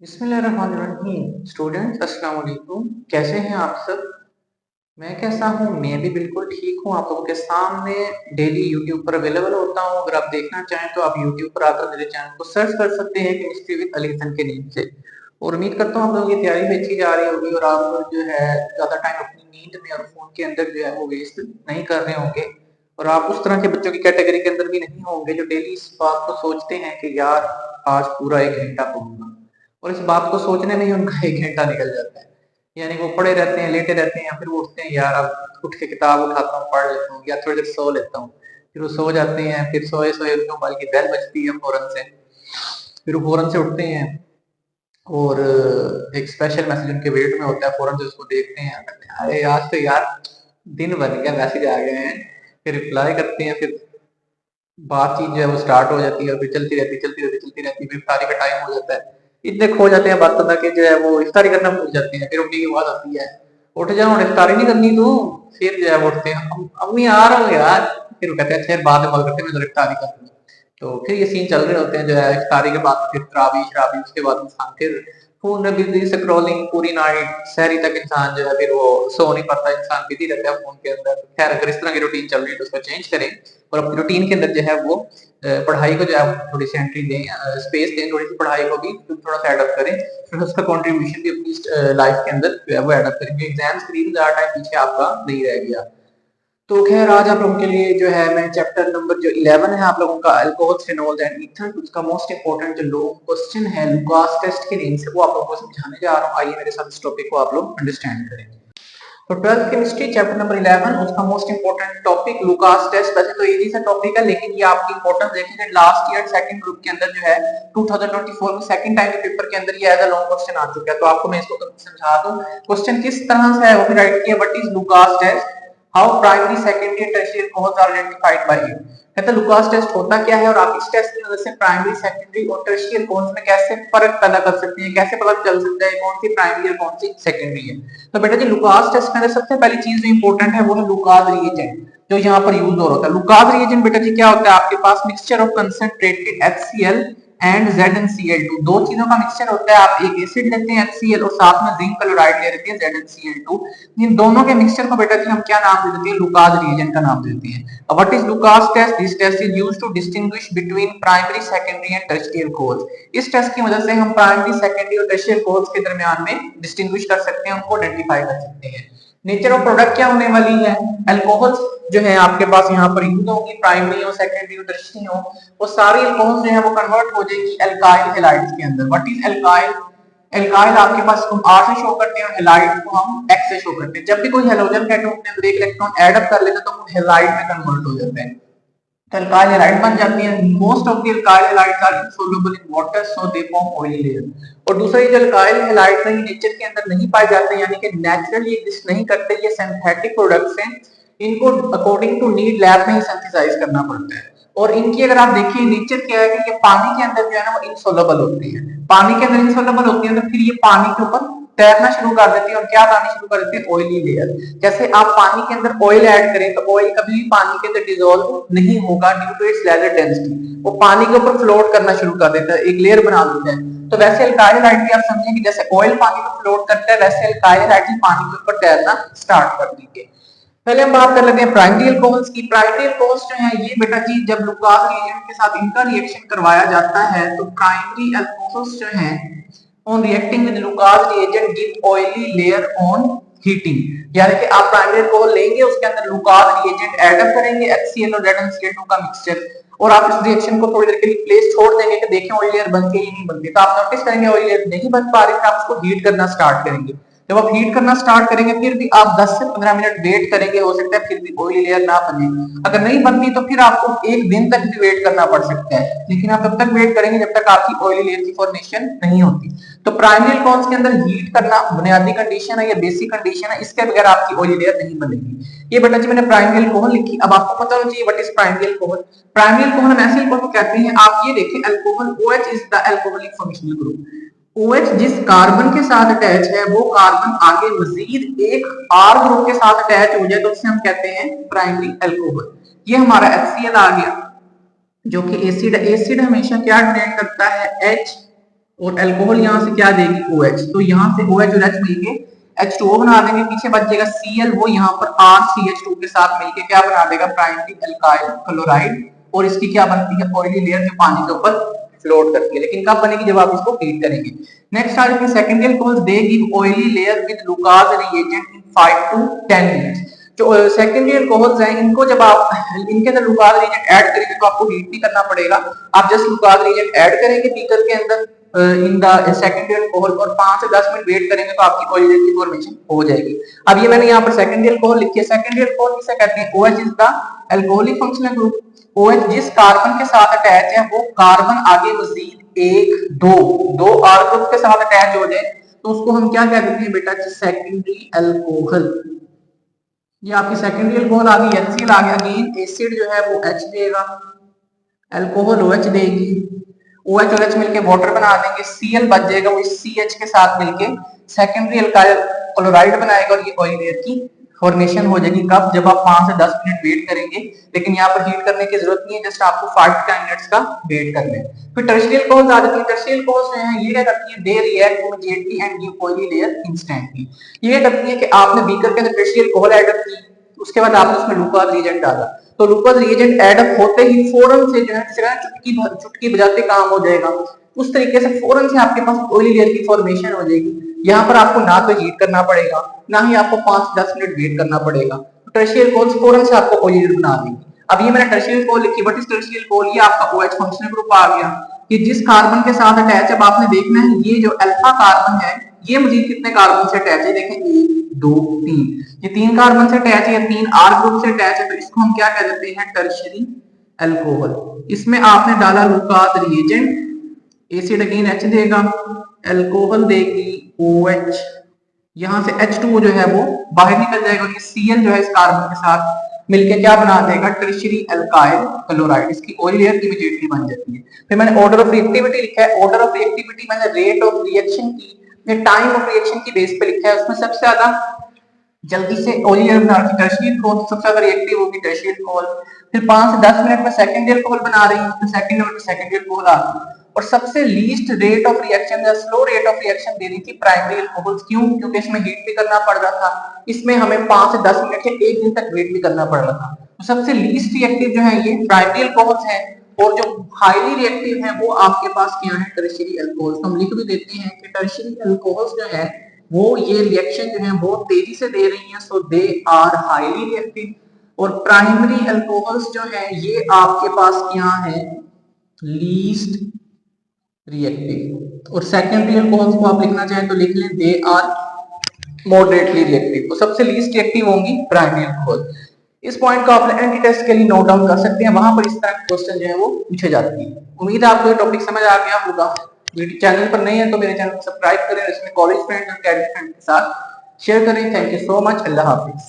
बिस्मिल्लाहिर्रहमानिर्रहीम। स्टूडेंट्स अस्सलाम वालेकुम। कैसे हैं आप सब? मैं कैसा हूँ? मैं भी बिल्कुल ठीक हूँ। आप लोगों के सामने डेली यूट्यूब पर अवेलेबल होता हूँ। अगर आप देखना चाहें तो आप यूट्यूब पर आकर मेरे चैनल को सर्च कर सकते हैं केमिस्ट्री विद अली हसन के नेम से। और उम्मीद करता हूँ आप लोगों की तैयारी भी अच्छी जा रही होगी और आप लोग जो है ज़्यादा टाइम अपनी नींद में और फ़ोन के अंदर जो है वो वेस्ट नहीं कर रहे होंगे। और आप उस तरह के बच्चों की कैटेगरी के अंदर भी नहीं होंगे जो डेली इस बात को सोचते हैं कि यार आज पूरा 1 घंटा पढ़ूँगा। और इस बात को सोचने में ही उनका 1 घंटा निकल जाता है। यानी वो पड़े रहते हैं, लेटे रहते हैं या फिर वो उठते हैं, यार अब उठ के किताब उठाता हूँ, पढ़ लेता हूँ या थोड़ी देर सो लेता हूँ। फिर वो सो जाते हैं, फिर सोए-सोए उनके मोबाइल की बेल बजती है फ़ौरन से। फिर वो फ़ौरन से उठते हैं और एक स्पेशल मैसेज उनके वेट में होता है, फ़ौरन से उसको देखते हैं, कहते हैं अरे आज तो यार दिन बन गया, मैसेज आ गए हैं। फिर रिप्लाई करते हैं, फिर बातचीत जो है वो स्टार्ट हो जाती है और फिर चलती रहती है, चलती रहती है, चलती रहती है। फिर इफ्तारी का टाइम हो जाता है। इतने खो जाते हैं बातों में कि जो है वो इफ्तारी करना भूल जाते हैं। फिर मम्मी की आवाज़ आती है, उठ जा हुण इफ्तारी नहीं करनी तू? फिर जो है वो उठते हैं, अम्मी आ रहा हूँ यार। फिर वो कहते हैं अच्छा यार बाद में कॉल करते हैं, मैं ज़रा इफ्तारी कर लूँ। तो फिर ये सीन चल रहे होते हैं जो है इफ्तारी के बाद फिर तरावी-शरावी, उसके बाद इंसान फिर फ़ोन में बिज़ी स्क्रॉलिंग पूरी नाइट, सहरी तक इंसान जो है फिर वो सो नहीं पाता, इंसान बिज़ी रहता है फ़ोन के अंदर। खैर अगर इस तरह की रूटीन चल रही है तो उसको चेंज करें और अपनी रूटीन के अंदर जो है वो पढ़ाई को जो है थोड़ी सी एंट्री दें, स्पेस दें, थोड़ी सी पढ़ाई को भी थोड़ा सा एडअप करें, फिर उसका कंट्रीब्यूशन भी अपनी लाइफ के अंदर जो है वो एडअप करेंगे। एग्जाम्स के लिए ज़्यादा टाइम पीछे आपका नहीं रह गया। तो खैर आज आप लोगों के लिए जो है मैं चैप्टर नंबर जो 11 है आप लोगों का अल्कोहल, फिनोल्स एंड ईथर, उसका मोस्ट इंपोर्टेंट जो लोग क्वेश्चन है लुकास टेस्ट के नेम से वो आप लोगों को समझाने जा रहा हूँ। आइए मेरे साथ इस टॉपिक को आप लोग अंडरस्टैंड करें। तो 12th केमिस्ट्री चैप्टर नंबर 11 उसका most important topic Lucas test. वैसे तो इजी सा टॉपिक है लेकिन ये आपकी इंपॉर्टेंस देखेंगे लास्ट ईयर सेकंड ग्रुप के अंदर जो है 2024 में सेकंड टाइम के पेपर के अंदर ये एज अ लॉन्ग क्वेश्चन आ चुका है। तो आपको मैं इसको समझा दूं क्वेश्चन किस तरह से है वो राइट किया। What is Lucas test, how primary secondary and tertiary cause are identified by it. कहता है लुकास टेस्ट होता क्या है और आप इस टेस्ट की मदद से प्राइमरी सेकेंडरी और टर्शियरी कॉज में कैसे फर्क पैदा कर सकते हैं, कैसे पता चल सकता है कौन सी प्राइमरी और कौन सी सेकेंडरी है। तो बेटा जी लुकास टेस्ट में सबसे पहली चीज जो इंपॉर्टेंट है वो है लुकास रिएजेंट जो यहाँ पर यूज हो रहा होता है। लुकास रिएजेंट बेटा जी क्या होता है, आपके पास mixture of concentrated HCl and ZnCl2, दो चीजों का मिक्सचर होता है। आप एक एसिड लेते हैं HCl और साथ में जिंक क्लोराइड ले लेते हैं ZnCl2। इन दोनों के मिक्सचर को बेटा जी हम क्या नाम दे देते हैं, लुकास रिएजेंट का नाम देते हैं। What is Lucas test, this test is used to distinguish between primary secondary and tertiary cause. इस टेस्ट की मदद से हम प्राइमरी सेकेंडरी और टर्शियरी कॉज के दरमियान में डिस्टिंग्विश कर सकते हैं, उनको आइडेंटिफाई कर सकते हैं। नेचर ऑफ प्रोडक्ट क्या होने वाली है, अल्कोहल्स जो है आपके पास यहाँ पर यूज होगी, प्राइमरी हो सेकेंडरी हो टर्शियरी हो, वो सारी अल्कोहल्स जो है वो कन्वर्ट हो जाएगी एल्काइल हैलाइड्स के अंदर। व्हाट इज एल्काइल, एल्काइल आपके पास हम R से शो करते हैं, हैलाइड को हम X से शो करते हैं। जब भी कोई हैलोजन एटम अपने अंदर एक इलेक्ट्रॉन ऐड अप कर लेता है तो वो हैलाइड में कन्वर्ट हो जाता है, अल्काइल हैलाइड बन जाती है। Most of the alkyl halides are insoluble in water so they form oily layer। और दूसरा ये जो अल्काइल हैलाइड्स हैं ये नेचर के अंदर नहीं पाए जाते, यानी कि नेचुरली एग्जिस्ट नहीं करते, ये सिंथेटिक प्रोडक्ट्स हैं, इनको अकॉर्डिंग टू नीड लैब में ही सिंथेसाइज करना पड़ता है। और इनकी अगर आप देखिए नेचर क्या है कि ये पानी के अंदर जो है ना वो इनसोलेबल होती है, पानी के अंदर इनसोलेबल होती है तो फिर ये पानी के ऊपर तैरना शुरू कर देती है और क्या बनानी शुरू कर देती है, ऑयली लेयर। जैसे आप पानी के अंदर ऑयल ऐड करें तो ऑयल कभी भी पानी के अंदर डिसॉल्व नहीं होगा due to its layer density, वो पानी के ऊपर फ्लोट करना शुरू कर देता है, एक लेयर बना देता है। तो वैसे अल्काइल हैलाइड भी आप समझें कि जैसे ऑयल पानी में फ्लोट करता है वैसे अल्काइल हैलाइड भी पानी के ऊपर तैरना स्टार्ट कर देंगे। पहले हम बात कर लेते हैं प्राइमरी अल्कोहल्स की। प्राइमरी अल्कोहल्स जो है ये बेटा जी जब लुकास रिएजेंट के साथ इनका रिएक्शन करवाया जाता है तो प्राइमरी अल्कोहल्स जो हैं on reacting with Lucas reagent give oily layer on heating, यानी कि आप प्राइमरी अल्कोहल लेंगे उसके अंदर लुकास रिएजेंट ऐड अप करेंगे HCl और ZnCl2 का मिक्सचर और आप इस रिएक्शन को थोड़ी देर के लिए प्लेस छोड़ देंगे कि देखें ऑयल लेयर बन गई नहीं बनती। तो आप नोटिस करेंगे ऑयल लेयर नहीं बन पा रही, फिर आप उसको हीट करना स्टार्ट करेंगे। जब आप हीट करना स्टार्ट करेंगे फिर भी आप 10 से 15 मिनट वेट करेंगे, हो सकता है फिर भी ऑयली लेयर ना बने। अगर नहीं बनती तो फिर आपको एक दिन तक भी वेट करना पड़ सकता है, लेकिन आप तब तक वेट करेंगे जब तक आपकी ऑयली लेयर की फॉर्मेशन नहीं होती। तो प्राइमरी अल्कोहल्स के अंदर हीट करना बुनियादी कंडीशन है या बेसिक कंडीशन है, इसके बगैर आपकी ऑयली लेयर नहीं बनेगी। ये बेटा जी मैंने प्राइमरी अल्कोहल लिखी। अब आपको पता होना चाहिए what is primary alcohol. Primary alcohol हम ऐसे अल्कोहल को कहते हैं, आप ये देखें alcohol OH is the alcoholic functional group. OH जिस कार्बन के साथ अटैच है वो कार्बन आगे मजीद एक R ग्रुप के साथ अटैच हो जाए तो उसे हम कहते हैं प्राइमरी अल्कोहल। ये हमारा HCl आ गया जो कि एसिड, एसिड हमेशा क्या डोनेट करता है H और अल्कोहल यहाँ से क्या देगी OH, तो यहाँ से OH और H मिलके H2O बना देंगे, पीछे बच जाएगा Cl, वो यहाँ पर RCH2 के साथ मिलके क्या बना देगा प्राइमरी अल्काइल क्लोराइड, और इसकी क्या बनती है ऑयली लेयर जो पानी के ऊपर फ्लोट करती है, लेकिन कब बनेगी जब आप इसको हीट करेंगे। नेक्स्ट आ जाएगी secondary alcohol, they give oily layer with Lucas reagent in 5 to 10 minutes. जो सेकेंडरी अल्कोहल्स हैं इनको जब आप इनके अंदर लुकास रिएजेंट ऐड करेंगे तो आपको हीट नहीं करना पड़ेगा, आप जस्ट लुकास रिएजेंट ऐड करेंगे बीकर के अंदर इन द सेकेंडरी अल्कोहल और 5 से 10 मिनट वेट करेंगे तो आपकी ऑयल की फॉर्मेशन हो जाएगी। अब ये मैंने यहाँ पर सेकेंडरी अल्कोहल लिखी है। सेकेंडरी अल्कोहल किसे कहते हैं, OH is the alcoholic functional group. OH जिस कार्बन के साथ अटैच है वो कार्बन आगे मजीद एक दो R ग्रुप के साथ अटैच हो जाए तो उसको हम क्या कह देते हैं बेटा, सेकेंडरी अल्कोहल। ये आपकी सेकेंडरी अल्कोहल आ गई, HCl आ गया, अगेन एसिड जो है वो H देगा, अल्कोहल OH देगी, OH और H मिलके वाटर बना देंगे, Cl बच जाएगा, वो CH के साथ मिलके सेकेंडरी अल्काइल क्लोराइड बनाएगा और ये ऑयल लेयर की फॉर्मेशन हो जाएगी। कब, जब आप 5 से 10 मिनट वेट करेंगे, लेकिन यहाँ पर हीट करने की जरूरत नहीं है, जस्ट आपको 5 to 10 मिनट्स का वेट करना है। फिर टर्शियरी अल्कोहल्स आ जाती है। टर्शियरी अल्कोहल्स जो हैं ये क्या करती है, they react immediately and give oily layer instantly. ये करती है कि आपने बीकर के अंदर टर्शियरी अल्कोहल ऐड की, उसके बाद आपने उसमें लुकास रिएजेंट डाला, तो लुकास रिएजेंट ऐड अप होते ही फौरन से जो है चुटकी बजाते काम हो जाएगा, उस तरीके से फौरन से आपके पास ऑयली लेयर की फॉर्मेशन हो जाएगी। यहाँ पर आपको ना तो हीट करना पड़ेगा, ना ही आपको 5 से 10 मिनट वेट करना पड़ेगा, टर्शियरी अल्कोहल्स फौरन से आपको ऑयली लेयर बना देंगे। अब ये मैंने टर्शियरी अल्कोहल लिखी, व्हाट इज टर्शियरी अल्कोहल, ये आपका OH फंक्शनल ग्रुप आ गया कि जिस कार्बन के साथ अटैच, अब आपने देखना है ये जो अल्फा कार्बन है ये मजीद कितने कार्बन से अटैच है, देखें 1 2 3, ये 3 कार्बन से अटैच है, 3 R ग्रुप से अटैच है, तो इसको हम क्या कह देते हैं, टर्शियरी अल्कोहल। इसमें आपने डाला Lucas reagent, acid again H देगा, अल्कोहल देगी OH, यहाँ से H2O जो है वो बाहर निकल जाएगा, ये Cl जो है इस कार्बन के साथ मिलके क्या बना देगा, टर्शियरी अल्काइल क्लोराइड, इसकी ऑयल लेयर इमीडिएटली बन जाती है। फिर मैंने ऑर्डर ऑफ रिएक्टिविटी लिखा है, ऑर्डर ऑफ रिएक्टिविटी मैंने रेट ऑफ रिएक्शन की, टाइम ऑफ रिएक्शन की बेस पे लिखा है, उसमें सबसे ज्यादा जल्दी से ऑयल लेयर बना रही है टर्शियरी अल्कोहल, सबसे ज्यादा रिएक्टिव होगी टर्शियरी अल्कोहल। फिर 5 से 10 मिनट में सेकेंडरी अल्कोहल बना रही है, उसमें सेकंड मिनट में सेकेंडरी अल्कोहल आ रही है, और सबसे लीस्ट रेट ऑफ रिएक्शन या स्लो रेट ऑफ रिएक्शन दे रही थी प्राइमरी अल्कोहल्स। क्यों, क्योंकि इसमें हीट भी करना पड़ रहा था, इसमें हमें 5 से 10 मिनट या 1 दिन तक वेट भी करना पड़ रहा था, तो सबसे लीस्ट रिएक्टिव जो है ये प्राइमरी अल्कोहल्स है, और जो हाईली रिएक्टिव है वो आपके पास क्या है, टर्शियरी अल्कोहल्स। हम लिख भी देते हैं कि टर्शियरी अल्कोहल्स जो है वो ये रिएक्शन जो है बहुत तेजी से दे रही हैं, सो दे आर हाईली रिएक्टिव। और प्राइमरी अल्कोहल्स जो है ये आपके पास क्या है, लीस्ट रिएक्टिव। और सेकेंडरी अल्कोहल्स को आप लिखना चाहें तो लिख लें, दे आर मॉडरेटली रिएक्टिव, तो सबसे लीस्ट रिएक्टिव होंगी प्राइमरी अल्कोहल। इस पॉइंट को आप एंटी टेस्ट के लिए नोट डाउन कर सकते हैं, वहां पर इस तरह के क्वेश्चन जो है वो पूछे जाते हैं। उम्मीद है आपको ये टॉपिक समझ आ गया होगा। वीडियो चैनल पर नहीं है तो मेरे चैनल को सब्सक्राइब करें, इसमें कॉलेज फ्रेंड्स और कैडेट फ्रेंड्स के साथ शेयर करें। Thank you so much, Allah Hafiz.